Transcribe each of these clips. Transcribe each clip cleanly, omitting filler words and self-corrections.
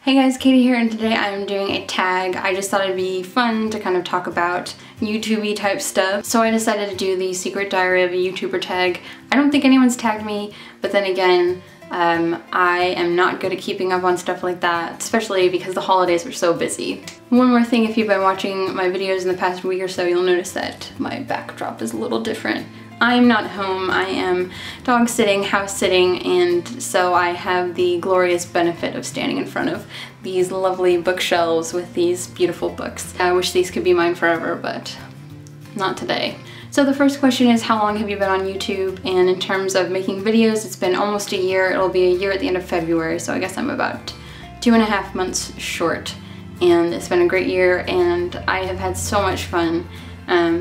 Hey guys, Katie here, and today I'm doing a tag. I just thought it'd be fun to kind of talk about YouTube-y type stuff. So I decided to do the Secret Diary of a YouTuber tag. I don't think anyone's tagged me, but then again, I am not good at keeping up on stuff like that, especially because the holidays were so busy. One more thing, if you've been watching my videos in the past week or so, you'll notice that my backdrop is a little different. I am not home, I am dog sitting, house sitting, and so I have the glorious benefit of standing in front of these lovely bookshelves with these beautiful books. I wish these could be mine forever, but not today. So the first question is, how long have you been on YouTube? And in terms of making videos, it's been almost a year. It'll be a year at the end of February, so I guess I'm about 2.5 months short. And it's been a great year, and I have had so much fun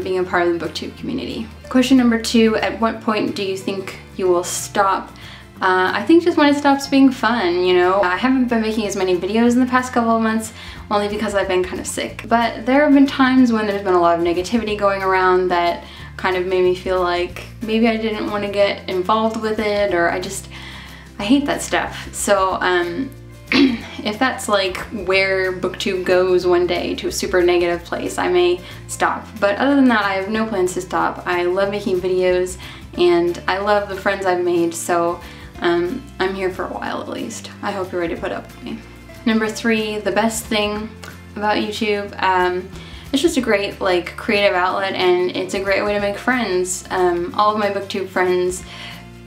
being a part of the BookTube community. Question number 2, at what point do you think you will stop? I think just when it stops being fun, you know? I haven't been making as many videos in the past couple of months, only because I've been kind of sick. But there have been times when there's been a lot of negativity going around that kind of made me feel like maybe I didn't want to get involved with it, or I hate that stuff. So if that's like where BookTube goes one day, to a super negative place, I may stop. But other than that, I have no plans to stop. I love making videos and I love the friends I've made, so I'm here for a while at least. I hope you're ready to put up with me. Number 3, the best thing about YouTube, it's just a great like creative outlet, and it's a great way to make friends. All of my BookTube friends,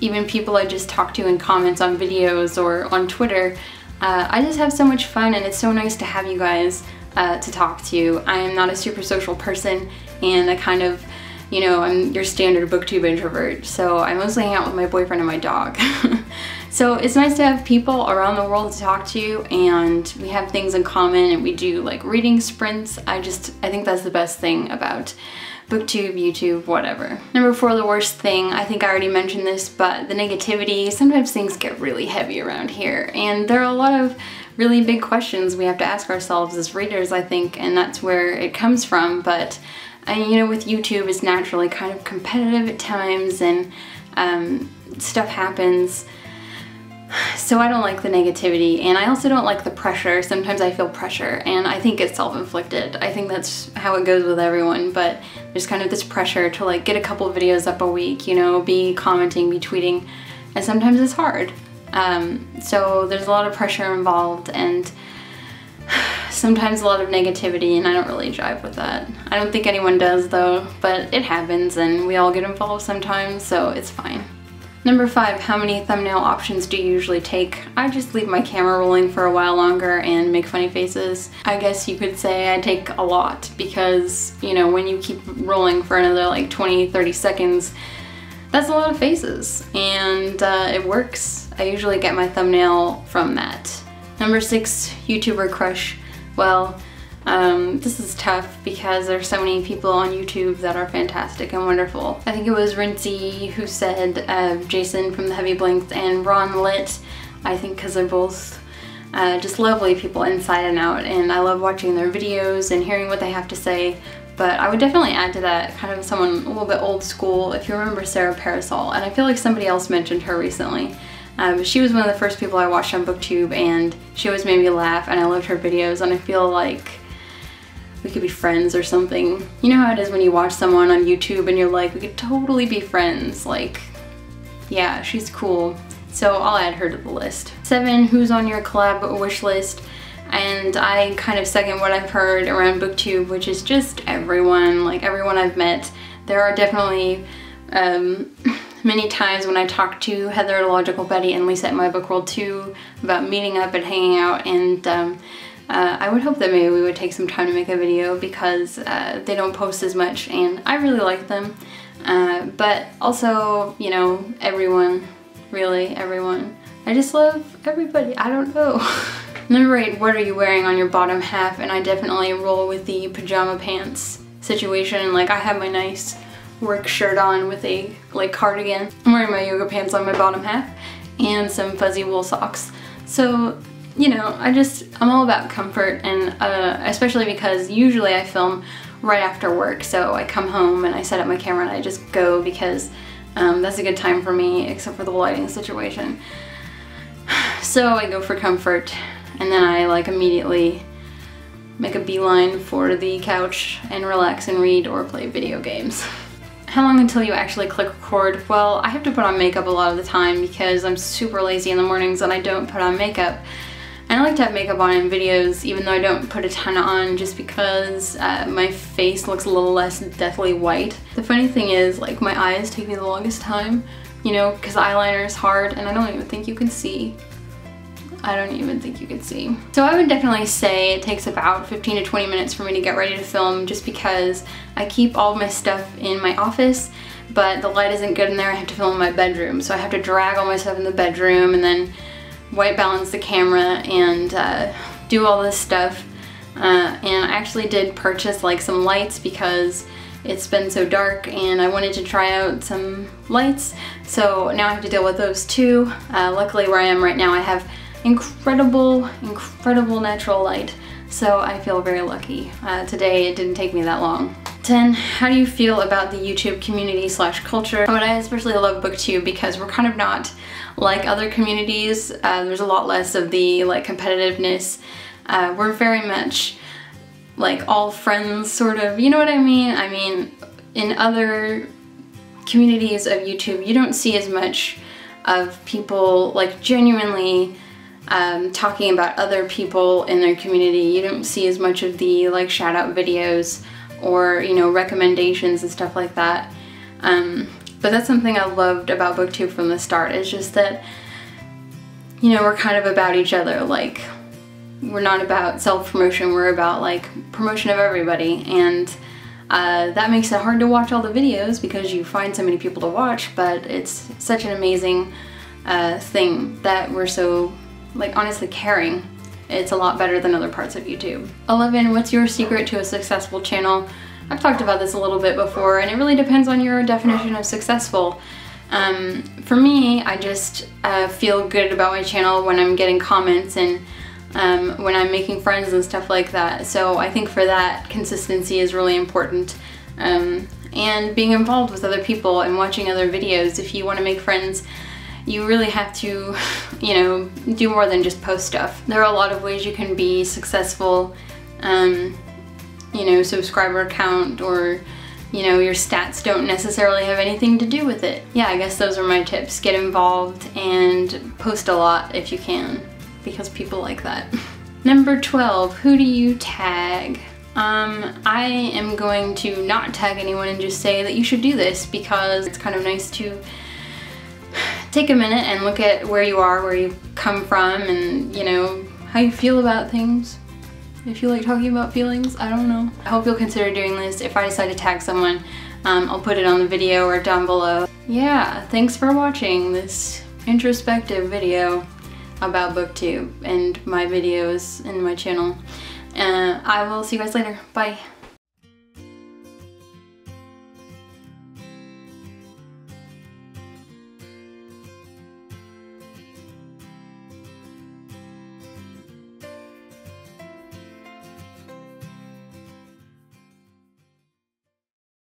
even people I just talk to in comments on videos or on Twitter, I just have so much fun, and it's so nice to have you guys to talk to. I am not a super social person, and I kind of, you know, I'm your standard BookTube introvert, so I mostly hang out with my boyfriend and my dog. So it's nice to have people around the world to talk to, and we have things in common, and we do like reading sprints. I think that's the best thing about BookTube, YouTube, whatever. Number 4, the worst thing. I think I already mentioned this, but the negativity. Sometimes things get really heavy around here, and there are a lot of really big questions we have to ask ourselves as readers, I think, and that's where it comes from. But you know, with YouTube, it's naturally kind of competitive at times, and stuff happens. So I don't like the negativity, and I also don't like the pressure. Sometimes I feel pressure, and I think it's self-inflicted. I think that's how it goes with everyone, but there's kind of this pressure to like get a couple videos up a week, you know, be commenting, be tweeting, and sometimes it's hard. So there's a lot of pressure involved, and sometimes a lot of negativity, and I don't really jive with that. I don't think anyone does though, but it happens, and we all get involved sometimes, so it's fine. Number 5, how many thumbnail options do you usually take? I just leave my camera rolling for a while longer and make funny faces. I guess you could say I take a lot, because, you know, when you keep rolling for another like 20-30 seconds, that's a lot of faces, and it works. I usually get my thumbnail from that. Number 6, YouTuber crush. Well, this is tough because there's so many people on YouTube that are fantastic and wonderful. I think it was Rincey who said Jason from the Heavy Blinks and Ron Lit, I think, because they're both just lovely people inside and out, and I love watching their videos and hearing what they have to say. But I would definitely add to that kind of someone a little bit old school, if you remember Sarah Parasol, and I feel like somebody else mentioned her recently. She was one of the first people I watched on BookTube, and she always made me laugh, and I loved her videos, and I feel like we could be friends or something. You know how it is when you watch someone on YouTube and you're like, we could totally be friends. Like, yeah, she's cool. So I'll add her to the list. 7, who's on your collab wish list? And I kind of second what I've heard around BookTube, which is just everyone, like everyone I've met. There are definitely many times when I talk to Heather, Logical Betty, and Lisa at My Book World 2 about meeting up and hanging out, and I would hope that maybe we would take some time to make a video, because they don't post as much and I really like them. But also, you know, everyone, really everyone. I just love everybody, I don't know. Number 8, what are you wearing on your bottom half? And I definitely roll with the pajama pants situation. Like, I have my nice work shirt on with a like cardigan. I'm wearing my yoga pants on my bottom half and some fuzzy wool socks. So, you know, I'm all about comfort, and especially because usually I film right after work, so I come home and I set up my camera and I just go, because that's a good time for me, except for the lighting situation. So I go for comfort. and then I like immediately make a beeline for the couch and relax and read or play video games. How long until you actually click record? Well, I have to put on makeup a lot of the time because I'm super lazy in the mornings and I don't put on makeup. And I like to have makeup on in videos even though I don't put a ton on, just because my face looks a little less deathly white. The funny thing is, like, my eyes take me the longest time, you know, because eyeliner is hard and I don't even think you can see. I don't even think you could see. So I would definitely say it takes about 15 to 20 minutes for me to get ready to film, just because I keep all of my stuff in my office, but the light isn't good in there. I have to film in my bedroom. So I have to drag all my stuff in the bedroom and then white balance the camera and do all this stuff. And I actually did purchase like some lights because it's been so dark and I wanted to try out some lights. So now I have to deal with those too. Luckily where I am right now I have incredible natural light, so I feel very lucky. Today it didn't take me that long. 10, how do you feel about the YouTube community / culture? But I especially love BookTube because we're kind of not like other communities. There's a lot less of the like competitiveness. We're very much like all friends, sort of, you know what I mean? I mean, in other communities of YouTube, you don't see as much of people like genuinely talking about other people in their community. You don't see as much of the like shout out videos or, you know, recommendations and stuff like that. But that's something I loved about BookTube from the start. It's just that, you know, we're kind of about each other. Like, we're not about self-promotion, we're about like promotion of everybody, and that makes it hard to watch all the videos because you find so many people to watch, but it's such an amazing thing that we're so, like, honestly caring. It's a lot better than other parts of YouTube. 11, what's your secret to a successful channel? I've talked about this a little bit before, and it really depends on your definition of successful. For me, I just feel good about my channel when I'm getting comments and when I'm making friends and stuff like that. So I think for that, consistency is really important. And being involved with other people and watching other videos. If you want to make friends, you really have to, you know, do more than just post stuff. There are a lot of ways you can be successful. You know, subscriber count or, you know, your stats don't necessarily have anything to do with it. Yeah, I guess those are my tips. Get involved and post a lot if you can, because people like that. Number 12, who do you tag? I am going to not tag anyone and just say that you should do this because it's kind of nice to take a minute and look at where you are, where you come from, and, you know, how you feel about things. If you like talking about feelings, I don't know. I hope you'll consider doing this. If I decide to tag someone, I'll put it on the video or down below. Yeah, thanks for watching this introspective video about BookTube and my videos and my channel. I will see you guys later. Bye.